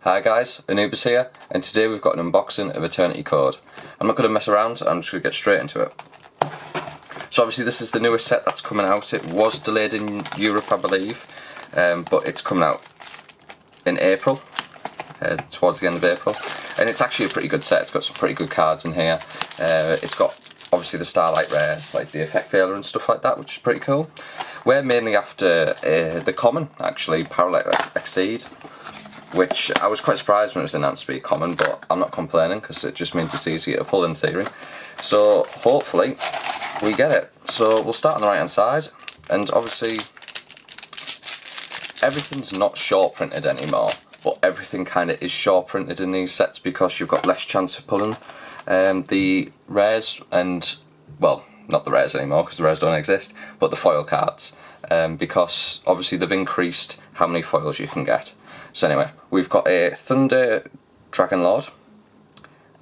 Hi guys, Anubis here, and today we've got an unboxing of Eternity Code. I'm not going to mess around, I'm just going to get straight into it. So obviously this is the newest set that's coming out. It was delayed in Europe, I believe, but it's coming out in April, towards the end of April. And it's actually a pretty good set. It's got some pretty good cards in here. It's got obviously the Starlight rares, like the Effect Veiler and stuff like that, which is pretty cool. We're mainly after the common, actually, Parallel Exceed, which I was quite surprised when it was announced to be common, but I'm not complaining because it just means it's easier to pull in theory. So hopefully we get it. So we'll start on the right hand side, and obviously everything's not short printed anymore, but everything kind of is short printed in these sets because you've got less chance of pulling the rares, and well, not the rares anymore because the rares don't exist, but the foil cards, because obviously they've increased how many foils you can get. So anyway, we've got a Thunder Dragon Lord,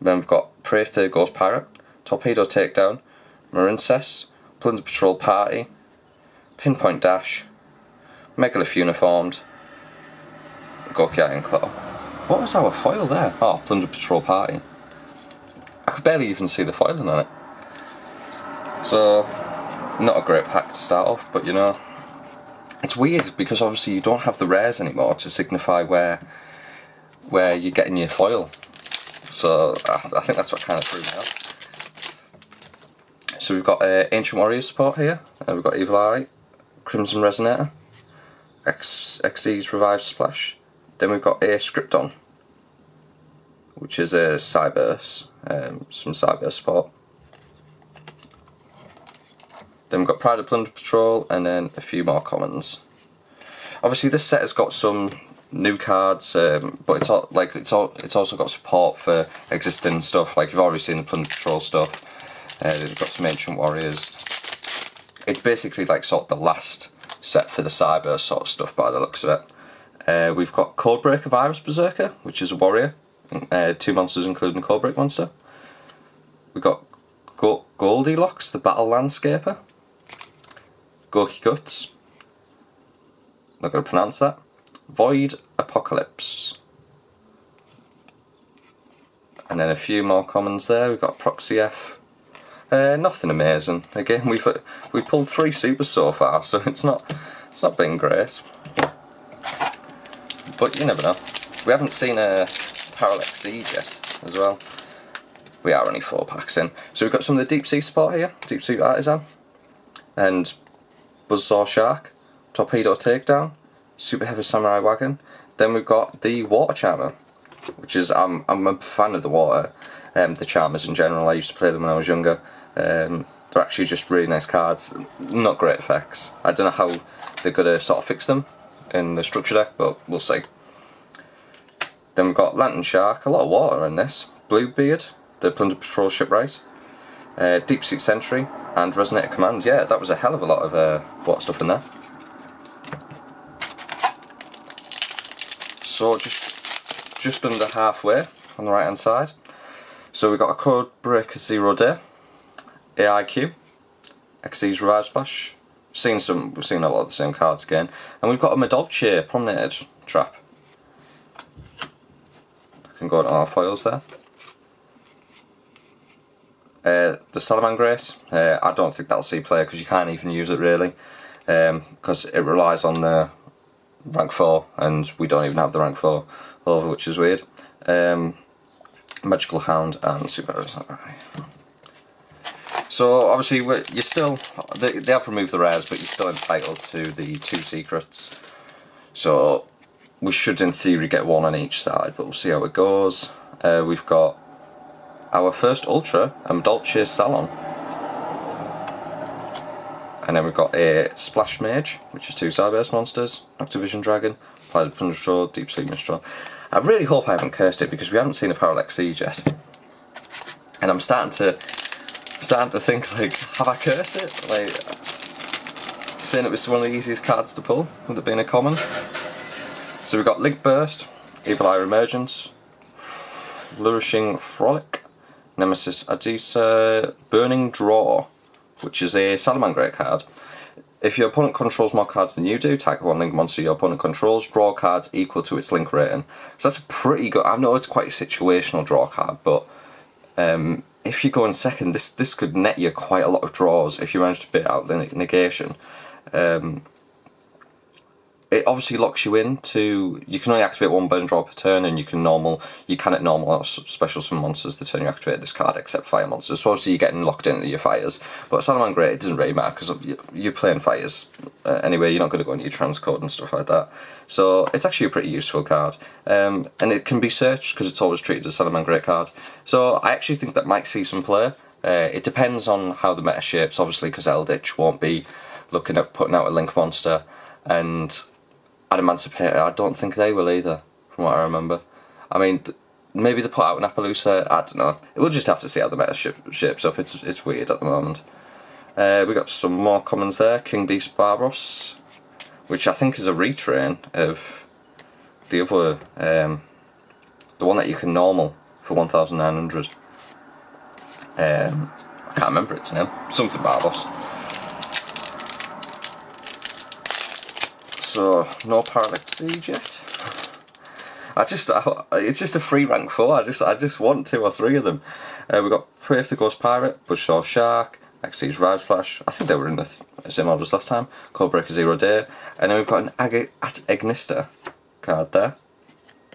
then we've got Praether Ghost Pirate, Torpedo Takedown, Marincess, Plunder Patrol Party, Pinpoint Dash, Megalith Uniformed, Goki Ironclaw. What was our foil there? Oh, Plunder Patrol Party. I could barely even see the foiling on it. So, not a great pack to start off, but you know, it's weird because obviously you don't have the rares anymore to signify where you're getting your foil. So I think that's what kind of threw me off. So we've got Ancient Warriors support here. We've got Evil Eye, Crimson Resonator, Xyz Revive Splash. Then we've got a Scripton, which is a Cyberse, some Cyberse support. Then we've got Pride of Plunder Patrol, and then a few more commons. Obviously, this set has got some new cards, but it's also got support for existing stuff. Like you've already seen the Plunder Patrol stuff. They've got some Ancient Warriors. It's basically like sort of the last set for the Cyber sort of stuff by the looks of it. We've got Codebreaker Virus Berserker, which is a warrior. 2 monsters including a Codebreak monster. We've got Goldilocks, the Battle Landscaper. Goki Guts, not going to pronounce that. Void Apocalypse. And then a few more commons there. We've got Proxy F. Nothing amazing. Again, we've pulled 3 supers so far, so it's not been great. But you never know. We haven't seen a Parallel Exceed yet as well. We are only 4 packs in. So we've got some of the Deep Sea support here. Deep Sea Artisan. And Buzzsaw Shark, Torpedo Takedown, Super Heavy Samurai Wagon. Then we've got the Water Charmer, which is, I'm a fan of the water, the Charmers in general. I used to play them when I was younger. They're actually just really nice cards, not great effects. I don't know how they're going to sort of fix them in the structure deck, but we'll see. Then we've got Lantern Shark, a lot of water in this. Bluebeard, the Plunder Patrol Shipwright, Deep Sea Sentry, and Resonator Command. Yeah, that was a hell of a lot of water stuff in there. So just under halfway on the right hand side. So we've got a Codebreaker 0 Day, AIQ, Xyz Revive Splash. We've seen a lot of the same cards again, and we've got a Madolche Promenade Trap. I can go into our foils there. The Salamangreat, I don't think that'll see play because you can't even use it really, because it relies on the rank 4 and we don't even have the rank 4 over, which is weird. Magical Hound and Super. So obviously they have removed the rares, but you're still entitled to the 2 secrets. So we should in theory get 1 on each side, but we'll see how it goes. We've got our first Ultra, a Madolche Salon. And then we've got a Splash Mage, which is 2 Cyberse monsters, Noctivision Dragon, Pride of Plunder Patrol, Deep Sea Mistral. I really hope I haven't cursed it because we haven't seen a Parallel Exceed yet. And I'm starting to think, like, have I cursed it? Like, saying it was one of the easiest cards to pull, with it being a common. So we've got Link Burst, Evil Eye Emergence, Flourishing Frolic, Nemesis Adisa, Burning Draw, which is a Salamangreat card. if your opponent controls more cards than you do, target one link monster your opponent controls, draw cards equal to its link rating. So that's a pretty good. I know it's quite a situational draw card, but if you go in second, this could net you quite a lot of draws if you manage to bait out the negation. It obviously locks you in to, you can only activate one burn draw per turn, and you cannot normal special summon monsters the turn you activate this card, except fire monsters. So obviously you're getting locked into your fires. But Salamangreat, it doesn't really matter, because you're playing fires anyway, you're not going to go into your transcode and stuff like that. So it's actually a pretty useful card. And it can be searched, because it's always treated as a Salamangreat card. So I actually think that might see some play. It depends on how the meta shapes, obviously, because Eldritch won't be looking at putting out a link monster, and Adamantipator, I don't think they will either, from what I remember. I mean, maybe they put out an Appaloosa, I don't know. We'll just have to see how the meta shapes up. It's weird at the moment. We got some more commons there. King Beast Barbaros, which I think is a retrain of the other, the one that you can normal for 1,900. I can't remember its name. Something Barbaros. So, no Parallax Siege yet. It's just a free rank 4. I just want 2 or 3 of them. We've got Praef the Ghost Pirate, Buzzsaw Shark, Xyz Revive Splash. I think they were in the same order as last time. Codebreaker Zero Day. And then we've got an Agnista card there.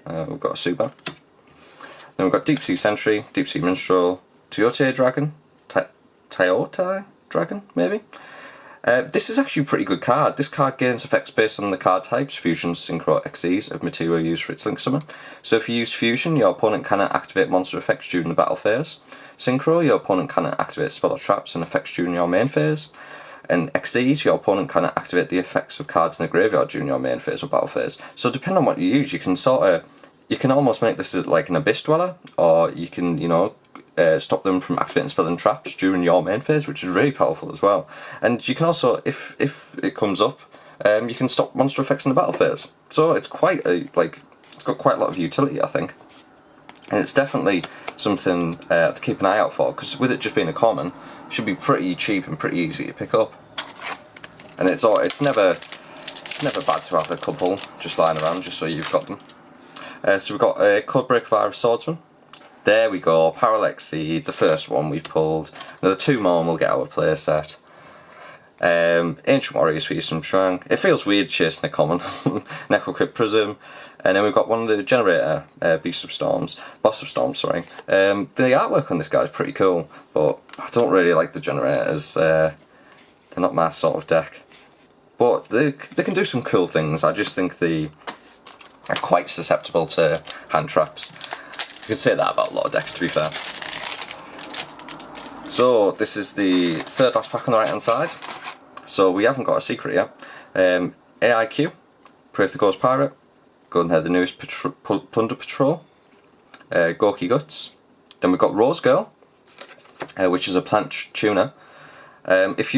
We've got a Super. Then we've got Deep Sea Sentry, Deep Sea Minstrel, Teotihuacan Dragon, Teotihuacan Dragon, maybe? This is actually a pretty good card. This card gains effects based on the card types, Fusion, Synchro, Xyz, of material used for its link summon. So if you use Fusion, your opponent cannot activate monster effects during the battle phase. Synchro, your opponent cannot activate spell or traps and effects during your main phase. And Xyz, your opponent cannot activate the effects of cards in the graveyard during your main phase or battle phase. So depending on what you use, you can almost make this like an Abyss Dweller, or you can, stop them from activating spell and traps during your main phase, which is really powerful as well. And you can also, if it comes up, you can stop monster effects in the battle phase. So it's quite it's got quite a lot of utility, I think. And it's definitely something to keep an eye out for, because with it just being a common, it should be pretty cheap and pretty easy to pick up. And it's never bad to have a couple just lying around, just so you've got them. So we've got a Codebreaker Virus Swordsman. There we go, Parallax Seed, the first one we've pulled. Another 2 more and we'll get our play set. Ancient Warriors for some Shrang. It feels weird chasing a common. Necrocrypt Prism. And then we've got one of the Generator, Boss of Storms, sorry. The artwork on this guy is pretty cool, but I don't really like the Generators. They're not my sort of deck. But they can do some cool things. I just think they are quite susceptible to hand traps. You can say that about a lot of decks, to be fair. So this is the third last pack on the right hand side. So we haven't got a secret yet. AIQ, Praef the Ghost Pirate, Golden Head the newest Plunder Patrol, Gorky Guts. Then we've got Rose Girl, which is a plant tuner. If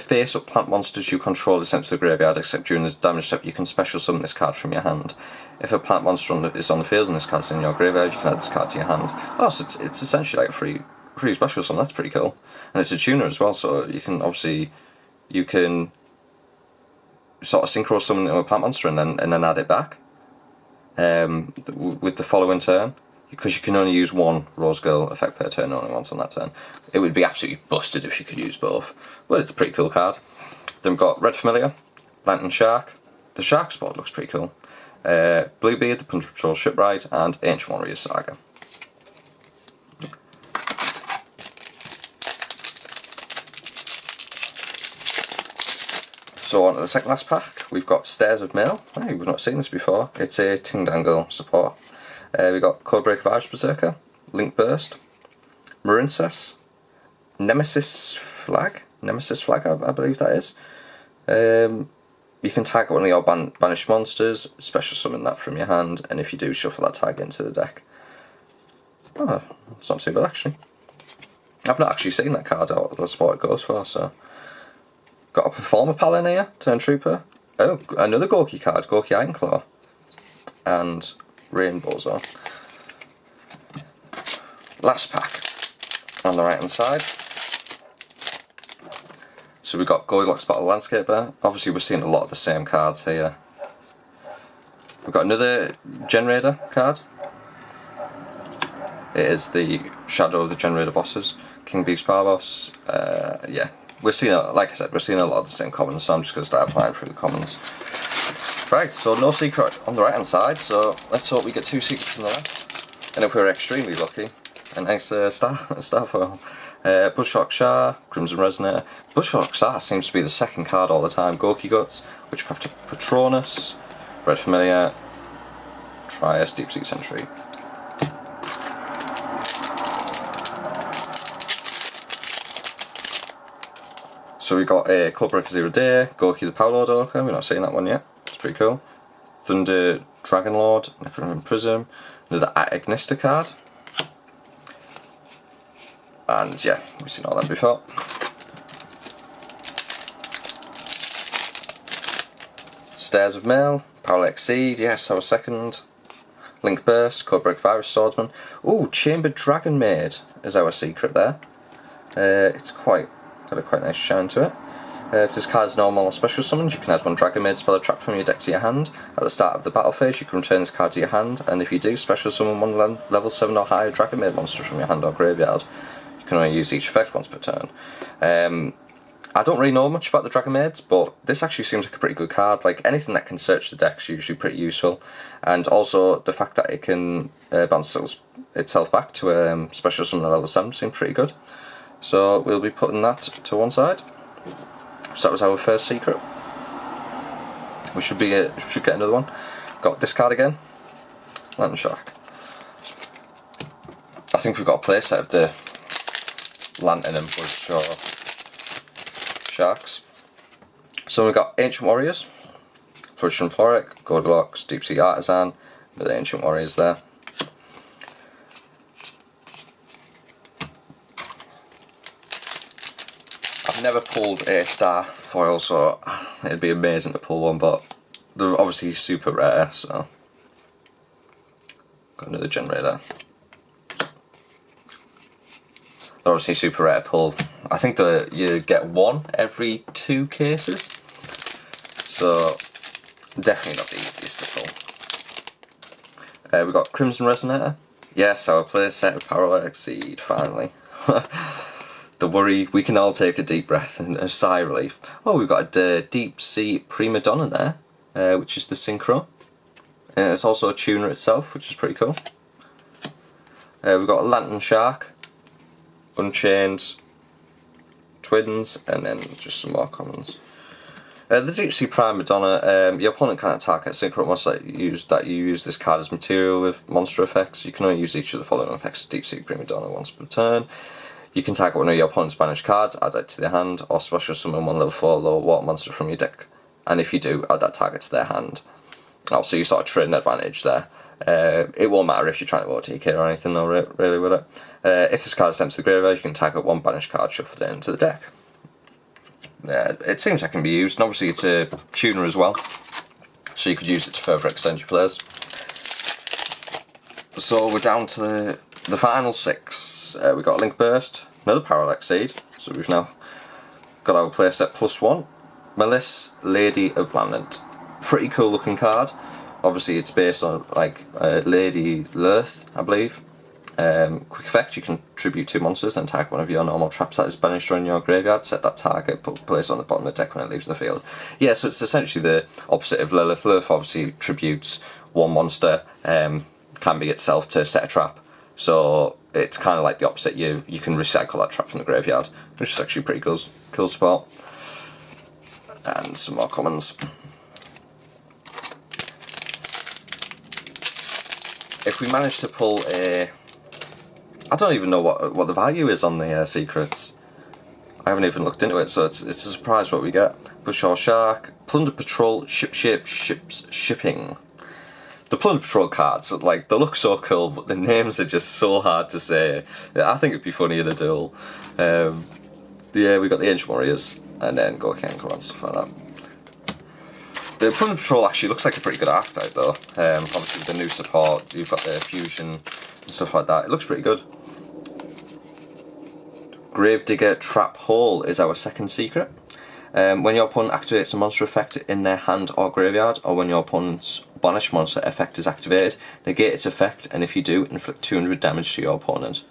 face up plant monsters you control is sent to the graveyard, except during this damage step, you can special summon this card from your hand. If a plant monster is on the field and this card's in your graveyard, you can add this card to your hand. Oh, so it's essentially like a free special summon. That's pretty cool. And it's a tuner as well, so you can sort of synchro summon a plant monster and then add it back with the following turn. Because you can only use one Rose Girl effect per turn, only once on that turn. It would be absolutely busted if you could use both. But it's a pretty cool card. Then we've got Red Familiar, Lantern Shark. The Shark spot looks pretty cool. Bluebeard, the Punch Patrol Shipwright, and Ancient Warriors Saga. So on to the second last pack, we've got Stairs of Mail. Hey, we've not seen this before. It's a Ting Dangle support. We've got Codebreaker Virus Berserker, Link Burst, Marincess, Nemesis Flag, I believe that is. You can target one of your banished monsters, special summon that from your hand, and if you do, shuffle that target into the deck. Oh, it's not too bad actually. I've not actually seen that card out, that's what it goes for, so. Got a Performer Pal in here, Turn Trooper. Oh, another Gorky card, Gorky Ironclaw. And Rainbow Zone. Last pack on the right hand side. So we've got Goldilocks Battle Landscaper. Obviously we're seeing a lot of the same cards here. We've got another Generator card. It is the Shadow of the Generator bosses. King Beast Power Boss. Yeah, we're seeing, like I said, we're seeing a lot of the same commons, so I'm just going to start applying through the commons. Right, so no secret on the right hand side, so let's hope we get 2 secrets on the left. And if we're extremely lucky, a nice star foil. Bushhawk Shah, Crimson Resonator. Bushhawk Shah seems to be the second card all the time. Gorky Guts, Witchcraft Patronus, Red Familiar, Trias, Deep Sea Sentry. So we got a Codebreaker Zero Day, Gorky the Power Lord Orca, we're not seeing that one yet, it's pretty cool. Thunder Dragon Lord, Necromancer Prism, another Agnista card. And yeah, we've seen all that before. Stairs of Mail, Power Exceed, yes, our second. Link Burst, Codebreak Virus Swordsman. Ooh, Chambered Dragon Maid is our secret there. It's got a quite nice shine to it. If this card is normal or special summoned, you can add 1 Dragon Maid spell or trap from your deck to your hand. At the start of the battle phase, you can return this card to your hand, and if you do, special summon 1 level 7 or higher Dragon Maid monster from your hand or graveyard. You can only use each effect once per turn. I don't really know much about the Dragon Maids, but this actually seems like a pretty good card. Like, anything that can search the deck is usually pretty useful. And also, the fact that it can bounce itself back to special summon level 7 seems pretty good. So we'll be putting that to one side. So that was our first secret. We should get another one. Got this card again. Lantern Shark. I think we've got a playset of the Lantern and Buzzsaw Sharks. So we've got Ancient Warriors, Flourishing Floric, Goldilocks, Deep Sea Artisan, the Ancient Warriors there. I've never pulled a star foil, so it'd be amazing to pull one, but they're obviously super rare, so got another Generator. They're obviously super rare to pull. I think that you get 1 every 2 cases, so definitely not the easiest to pull. We've got Crimson Resonator. Yes, our player set of Power Exceed, finally. The worry, we can all take a deep breath and a sigh of relief. Oh, we've got a Deep Sea Prima Donna there, which is the Synchro. It's also a tuner itself, which is pretty cool. We've got a Lantern Shark, Unchained, Twins, and then just some more commons. The Deep Sea Prima Donna, your opponent can't attack at Synchro once that you use this card as material with monster effects. You can only use each of the following effects of Deep Sea Prima Donna once per turn. You can target one of your opponent's banished cards, add it to their hand, or special summon 1 level 4 lower water monster from your deck. And if you do, add that target to their hand. Also, you sort of trade an advantage there. It won't matter if you're trying to OTK or anything though, really, with it. If this card is sent to the graveyard, you can target 1 banished card shuffled into the deck. It seems that can be used, and obviously it's a tuner as well, so you could use it to further extend your players. So we're down to the final 6. We've got Link Burst, another Power Exceed, so we've now got our playset +1. Malice, Lady of Lambent. Pretty cool looking card. Obviously it's based on like Lady Lurth, I believe. Quick effect, you can tribute 2 monsters and tag one of your normal traps that is banished or in your graveyard, set that target, place it on the bottom of the deck when it leaves the field. Yeah, so it's essentially the opposite of Lilith. Lilith obviously tributes 1 monster, can be itself to set a trap. So it's kind of like the opposite, you can recycle that trap from the graveyard, which is actually pretty cool spot. And some more commons. If we manage to pull a... I don't even know what the value is on the secrets. I haven't even looked into it, so it's a surprise what we get. Bushhawk Shark, Plunder Patrol, Ships Shipping. The Plunder Patrol cards, like, they look so cool, but the names are just so hard to say. I think it'd be funny in a duel. Yeah, we got the Ancient Warriors, and then Gorkenko and stuff like that. The Plunder Patrol actually looks like a pretty good archetype though. Obviously with the new support, you've got the fusion and stuff like that. It looks pretty good. Gravedigger Trap Hole is our second secret. When your opponent activates a monster effect in their hand or graveyard, or when your opponent's banished monster effect is activated, negate its effect, and if you do, inflict 200 damage to your opponent.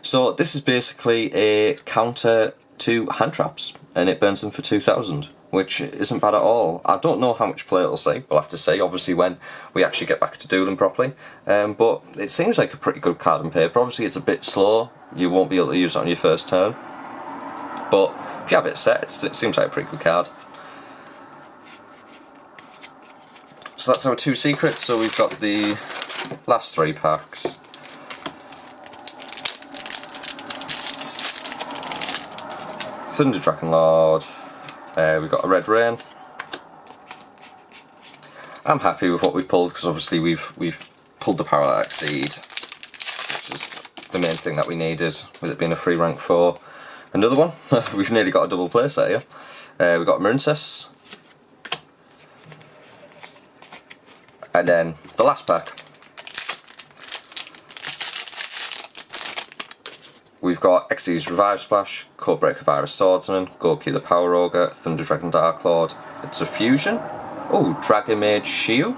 So this is basically a counter to hand traps, and it burns them for 2000, which isn't bad at all. I don't know how much play it'll see, we'll have to see, obviously, when we actually get back to dueling properly. But it seems like a pretty good card on paper. Obviously it's a bit slow, you won't be able to use it on your first turn, but if you have it set, it seems like a pretty good card. So that's our 2 secrets. So we've got the last 3 packs. Thunder Dragonlord, we've got a Red Rain. I'm happy with what we've pulled, because obviously we've pulled the Parallel Exceed, which is the main thing that we needed, with it being a free rank 4. Another one, we've nearly got a double play set here. We've got Marincess. And then the last pack, we've got Xyz Revive Splash, Codebreaker Virus Swordsman, Gorky the Power Ogre, Thunder Dragon Darklord. It's a fusion. Oh, Dragon Mage Shio.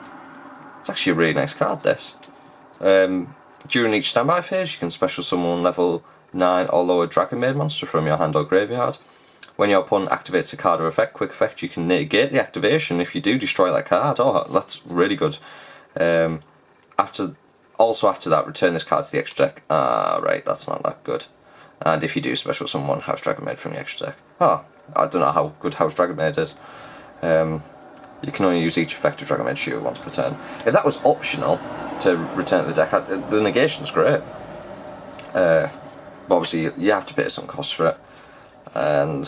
It's actually a really nice card, this. During each standby phase, you can special summon level 9 or lower Dragon Maid monster from your hand or graveyard. When your opponent activates a card or effect, quick effect, you can negate the activation if you do destroy that card. Oh, that's really good. After that, return this card to the extra deck. Ah, right, that's not that good. And if you do special summon House Dragon Maid from the extra deck. Oh, I don't know how good House Dragon Maid is. You can only use each effect of Dragon Maid Shield once per turn. If that was optional to return to the deck, the negation's great. But obviously you have to pay some cost for it. And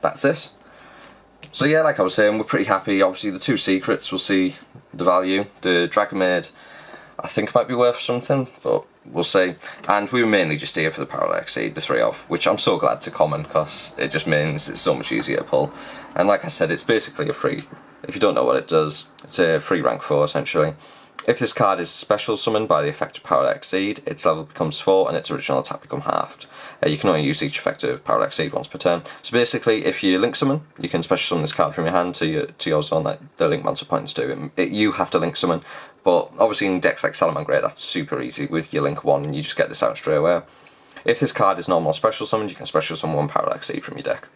that's it. So yeah, like I was saying, we're pretty happy. Obviously the 2 secrets, we'll see the value. The Dragon Maid, I think might be worth something, but we'll see. And we were mainly just here for the Parallel Exceed, the 3 off, which I'm so glad to common, because it just means it's so much easier to pull. And like I said, it's basically a free, if you don't know what it does, it's a free rank 4 essentially. If this card is special summoned by the effect of Parallel Exceed, its level becomes 4 and its original attack becomes halved. You can only use each effect of Parallel Exceed once per turn. So basically, if you link summon, you can special summon this card from your hand to your zone like the link monster points do. You have to link summon, but obviously in decks like Salamangreat, that's super easy. With your link 1, you just get this out straight away. If this card is normal special summoned, you can special summon 1 Parallel Exceed from your deck.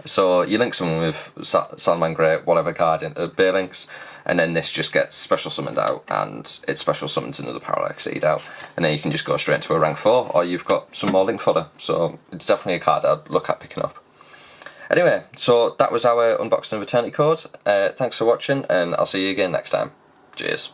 So you link summon with Salamangreat, whatever card into Baylinks, and then this just gets special summoned out, and it special summons another Parallel Exceed out, and then you can just go straight into a rank 4, or you've got some more link fodder. So it's definitely a card I'd look at picking up. Anyway, so that was our unboxing of Eternity Code. Thanks for watching, and I'll see you again next time. Cheers.